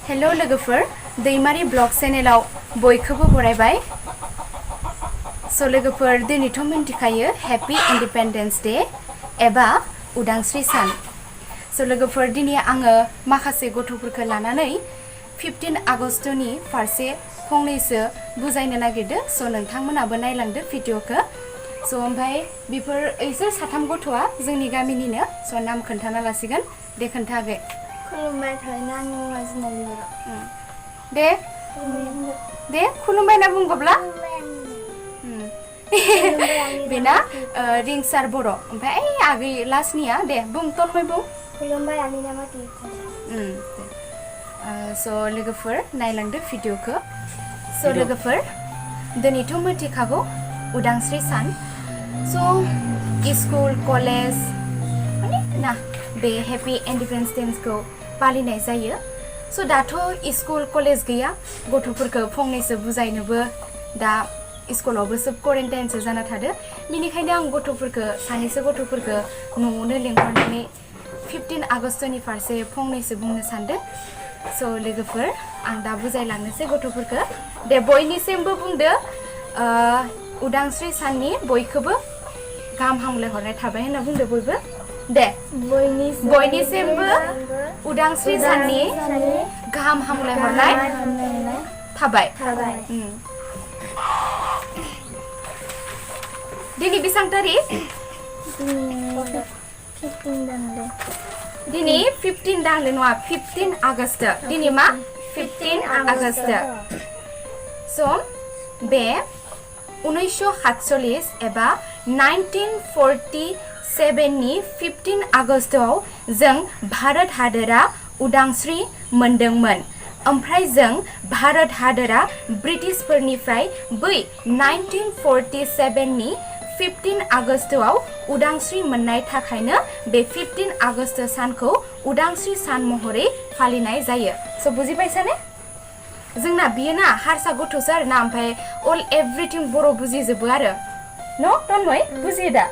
hello लोगोफोर दैमारि blog चेनेलाव बयखौबो बरायबाय स' लोगोफोर दिनैथ' मिन्थिखायो हेपि इन्डिपेन्डेन्स डे एबा उदांस्रि सान स' लोगोफोर दिनै आङो माखासे गथ'फोरखौ लानानै 15 आगस्टनि फारसे फंनैसो बुजायनो नागिरदों स' नोंथांमोनाबो नायलांदो भिडिअखौ स' ओमफ्राय बेफोर इसोर साथाम गथ'आ जोंनि गामिनिनो स' नाम खोन्थाना लासिगोन दे खोन्थागै खुलुमबाय थारैनो आंनि मुङा जुनालि बर' दे खुलुमबाय होनना बुंगोब्ला बेना रिंसार बर' ओमफ्राय आगै लास्टनिया दे बुं तन्मय बुं खुलुमबाय आंनि नामा टिउटोर स' लोगोफोर नायलांदो भिडिअखौ स' लोगोफोर दिनैथ' मिथिखागौ उदांस्रि सान स' स्कुल कलेज माने ना बे हेपि इन्डिपेन्डेन्स डेखौ फालिनाय जायो स' दाथ' स्कुल कलेज गैया गथ'फोरखौ फंनैसो बुजायनोबो दा स्कुलावबो सोब क्वारेन्टाइनसो जाना थादो बेनिखायनो आं गथ'फोरखौ सानैसो गथ'फोरखौ न'आवनो लेंहरनानै 15 आगस्टनि फारसे फंनैसो बुंनो सानदों स' लोगोफोर आं दा बुजायलांनोसै गथ'फोरखौ दे बयनिसिमबो बुंदो उदांस्रि साननि बयखौबो गाहाम हामलायहरनाय थाबाय होनना बुंदो बयबो दे बयनिसिमबो उदांस्रि साननि गाहाम हामलायहरनाय थाबाय दिनै बेसेबां तारिख दिनै 15 दांलै नङा 15 आगस्ट दिनै मा 15 आगस्ट स' बे 1947 एबा 1947 नि 15 आगस्टआव जों भारत हादरा उदांस्रि मोनदोंमोन ओमफ्राय जों भारत हादरा ब्रिटिशफोरनिफ्राय बै 1947 नि 15 आगस्टआव उदांस्रि मोननाय थाखायनो बे 15 आगस्ट सानखौ उदांस्रि सान महरै फालिनाय जायो स' बुजिबायसाने जोंना बियो ना हारसा गथ'सो आरो ना ओमफ्राय अल एभ्रिथिं बर' बुजिजोबो आरो न' तन्मय बुजियो दा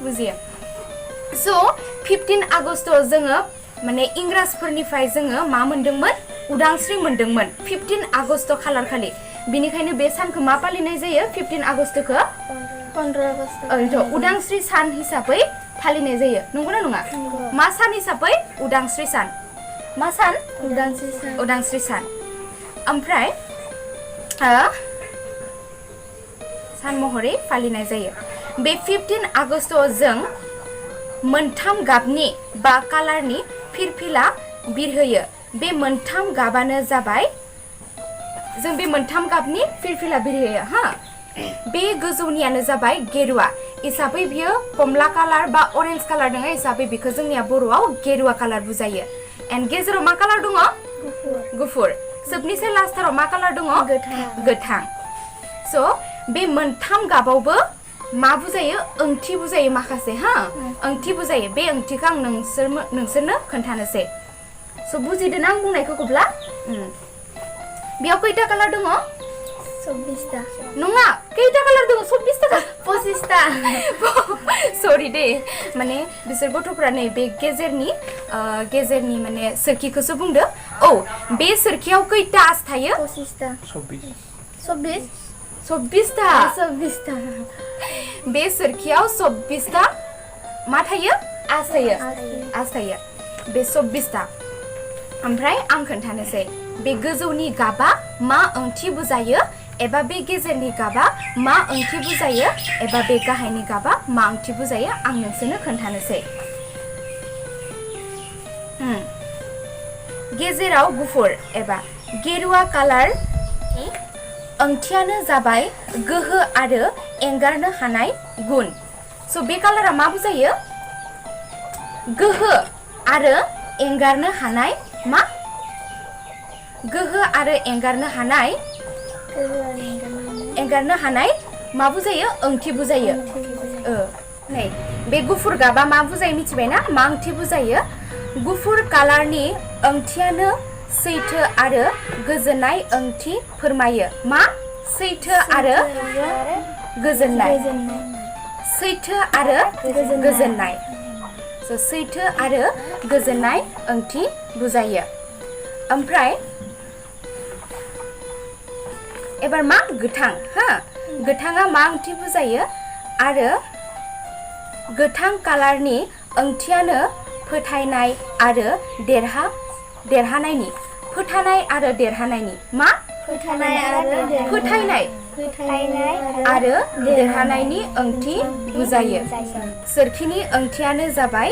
बुजियो स' 15 आगस्टआव जोङो माने इंराजफोरनिफ्राय जोङो मा मोनदोंमोन उदांस्रि मोनदोंमोन 15 आगस्ट खालार खालि बिनिखायनो बे सानखौ मा फालिनाय जायो 15 आगस्टखौ 15 आगस्ट उदांस्रि सान हिसाबै फालिनाय जायो नंगौना नङा मा सान हिसाबै उदांस्रि सान मा सान उदांस्रि सान ओमफ्राय सान महरै फालिनाय जायो बे 15 आगस्टआव जों मोनथाम गाबनि बा कालारनि फिरफिला बिरहोयो बे मोनथाम गाबानो जाबाय जों बे मोनथाम गाबनि फिरफिला बिरहोयो हा बे गोजौनियानो जाबाय गेरुवा हिसाबै बियो कमला कालार बा अरेन्ज कालार दङ हिसाबै बेखौ जोंनिया बर'आव गेरुवा कालार बुजायो एन्ड गेजेराव मा कालार दङ गुफुर सबनिसाय लास्टाराव मा कालार दङ गोथां स' बे मोनथाम गाबावबो मा बुजायो ओंथि बुजायो माखासे हा ओंथि बुजायो बे ओंथिखौ आं नोंसोरनो खोन्थानोसै स' बुजिदों आं बुंनायखौ गब्ला बेयाव खैथा कालार दङ 24टा नङा खैथा कालार दङ 24टा 25टा सरि दे माने बिसोर गथ'फ्रा नै बे गेजेरनि माने सोरखिखौसो बुंदो औ बे सोरखियाव खैथा आस थायो 25टा 24टा बे सोरखियाव 24टा मा थायो आस थायो बे 24टा ओमफ्राय आं खोन्थानोसै बे गोजौनि गाबा मा ओंथि बुजायो एबा बे गेजेरनि गाबा मा ओंथि बुजायो एबा बे गाहायनि गाबा मा ओंथि बुजायो आं नोंसोरनो खोन्थानोसै गेजेराव गुफुर एबा गेरुवा कालार ओंथियानो जाबाय गोहो आरो एंगारनो हानाय गुन स' बे कालारा मा बुजायो गोहो आरो एंगारनो हानाय मा गोहो आरो एंगारनो हानाय मा बुजायो ओंथि बुजायो नै बे गुफुर गाबा मा बुजायो मिथिबायना मा ओंथि बुजायो गुफुर कालारनि ओंथियानो सैथो आरो गोजोननाय ओंथि फोरमायो मा सैथो आरो गोजोननाय सैथो आरो गोजोननाय सैथो आरो गोजोननाय ओंथि बुजायो ओमफ्राय एबार मा गोथां हा गोथाङा मा ओंथि बुजायो आरो गोथां कालारनि ओंथियानो फोथायनाय आरो देरहानायनि फोथायनाय आरो देरहानायनि मा फोथायनाय आरो फोथायनाय आरो देरहानायनि ओंथि बुजायो सोरखिनि ओंथियानो जाबाय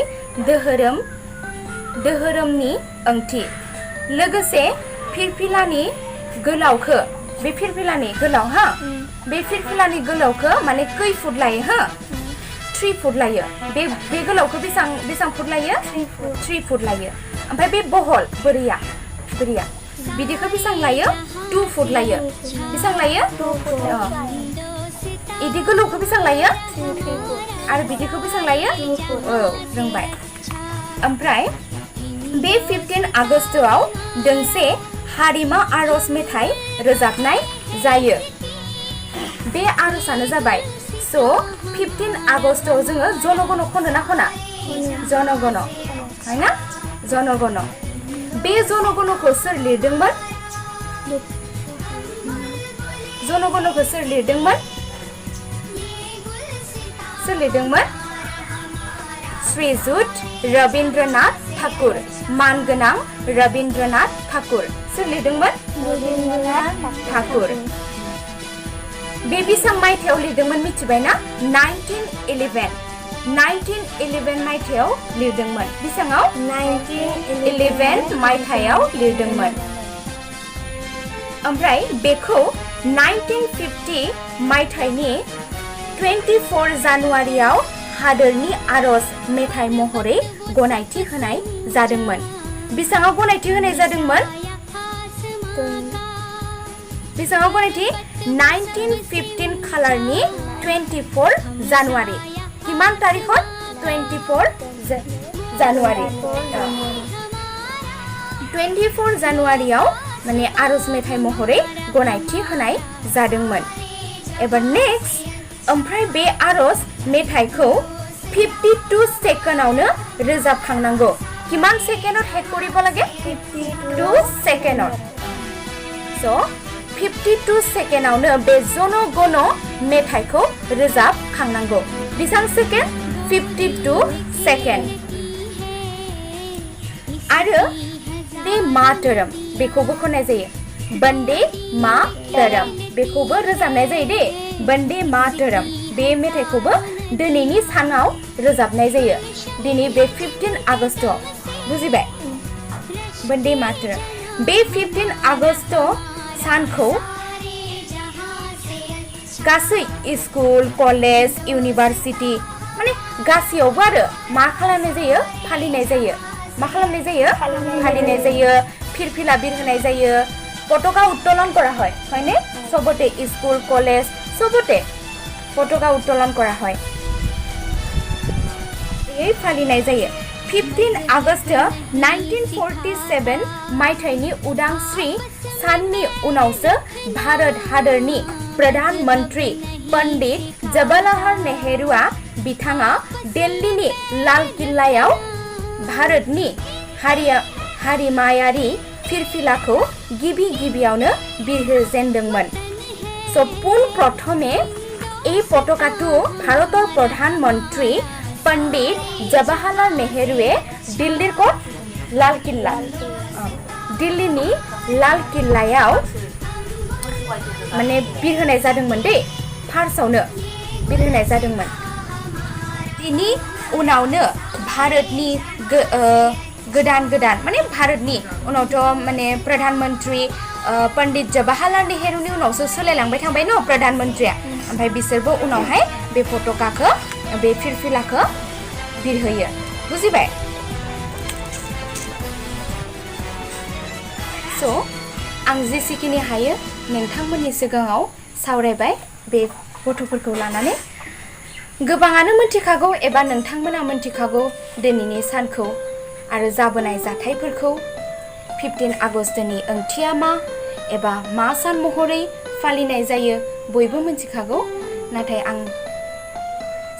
दोहोरोमनि ओंथि लोगोसे फिरफिलानि गोलावखो बे फिरफिलानि गोलाव हा बे फिरफिलानि गोलावखो माने खै फुट लायो हा 3 फुट लायो बे गोलावखो बेसां फुट लायो 3 फुट लायो ओमफ्राय बे बहल बोरिया बिदिखौ बेसां लायो 2 फुट लायो बेसां लायो 2 फुट इदि गोलावखौ बेसां लायो 3 फुट आरो बिदिखौ बेसां लायो 2 फुट औ रोंबाय ओमफ्राय बे 15 आगस्टआव दोंसे हारिमा आरज मेथाइ रोजाबनाय जायो बे आरजआनो जाबाय स 15 आगस्टआव जोङो जनगण खनो ना खना जनगण हैना जनगण बे जनगणखौ सोर लिरदोंमोन जनगणखौ सोर लिरदोंमोन श्रीजुत रवीन्द्रनाथ ठाकुर मानगोनां रवीन्द्रनाथ ठाकुर सोर लिरदोंमोन रवीन्द्रनाथ ठाकुर बे बेसां मायथाइयाव लिरदोंमोन मिथिबायना 1911 मायथाइयाव लिरदोंमोन बेसाङाव 1911 मायथाइयाव लिरदोंमोन ओमफ्राय बेखौ 1950 मायथाइनि 24 जानुवारियाव हादोरनि आरज मेथाइ महरै गनायथि होनाय जादोंमोन बेसाङाव गनायथि होनाय जादोंमोन बेसाङाव गनायथि 1915 खालारनि 24 जानुवारि किमान तारिखत 24 जानुवारि 24 जानुवारियाव माने आरज मेथाइ महरै गनायथि होनाय जादोंमोन एबार नेक्स्ट ओमफ्राय बे आरज मेथाइखौ 52 सेकेन्डआवनो रोजाबखांनांगौ किमान सेकेन्डआव हेड करिब लागे 52 सेकेन्डआव स 52 सेकेन्डआवनो बे जनगण मेथाइखौ रोजाबखांनांगौ बेसां सेकेन्ड 52 सेकेन्ड आरो बे मातरम बेखौबो खननाय जायो बन्दे मातरम बेखौबो रोजाबनाय जायो दे बन्दे मातरम बे मेथाइखौबो दिनैनि सानाव रोजाबनाय जायो दिनै बे 15 आगस्टआव बुजिबाय बन्दे मातरम बे 15 आगस्ट सानखौ गासै स्कुल कलेज इउनिभारसिटि माने गासैयावबो आरो मा खालामनाय जायो फालिनाय जायो मा खालामनाय जायो फालिनाय जायो फिरफिला बिरहोनाय जायो पताका उत्तोलन करा হয় হয়নে সবতে স্কুল কলেজ সবতে পতাকা উত্তোলন করা হয় এই ফালিনাय जायो 15 आगस्ट 1947 मायथाइनि उदांस्रि साननि उनावसो भारत हादरनि प्रधानमंत्री पंडित जवाहरलाल नेहरूआ बिथाङा दिल्लीनि लाल किल्लायाव भारतनि हारिमायारि फिरफिलाखौ गिबियावनो बिरहोजेनदोंमोन स पुन प्रथमे এই পতাকাটো ভাৰতৰ প্ৰধানমন্ত্ৰী पंडित जवाहरलाल नेहरूए दिल्लीर को लाल किल्ला दिल्लीनि लाल किल्लायाव माने बिरहोनाय जादोंमोन दे फार्स्टआवनो बिरहोनाय जादोंमोन बिनि उनावनो भारतनि गोदान माने भारतनि उनावथ' माने प्रधानमंत्री पंडित जवाहरलाल नेहरूनि उनावसो सोलायलांबाय थांबाय न प्रधानमंत्रीया ओमफ्राय बिसोरबो उनावहाय बे पताकाखौ बे फिरफिलाखौ बिरहोयो बुजिबाय स आं जेसेखिनि हायो नोंथांमोननि सिगाङाव सावरायबाय बे गथ'फोरखौ लानानै गोबाङानो मिथिखागौ एबा नोंथांमोना मिथिखागौ दिनैनि सानखौ आरो जाबोनाय जाथायफोरखौ 15 आगस्टनि ओंथिया मा एबा मा सान महरै फालिनाय जायो बयबो मिथिखागौ नाथाय आं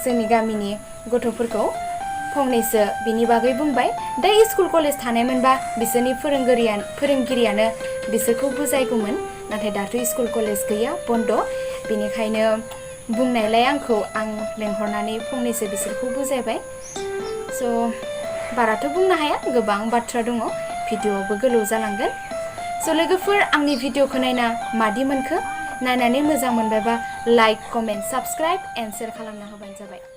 जोंनि गामिनि गथ'फोरखौ फंनैसो बिनि बागै बुंबाय दा स्कुल कलेज थानायमोनबा बिसोरनि फोरोंगिरियानो बिसोरखौ बुजायगौमोन नाथाय दाथ' स्कुल कलेज गैया बन्द' बेनिखायनो बुंनायलाय आं लेंहरनानै फंनैसो बिसोरखौ बुजायबाय स' बाराथ' बुंनो हाया गोबां बाथ्रा दङ भिडिअ'आवबो गोलाव जालांगोन स' लोगोफोर आंनि भिडिअ'खौ नायना मादि मोनखो नायनानै मोजां मोनबायबा like comment subscribe and share खालामना होबानो जाबाय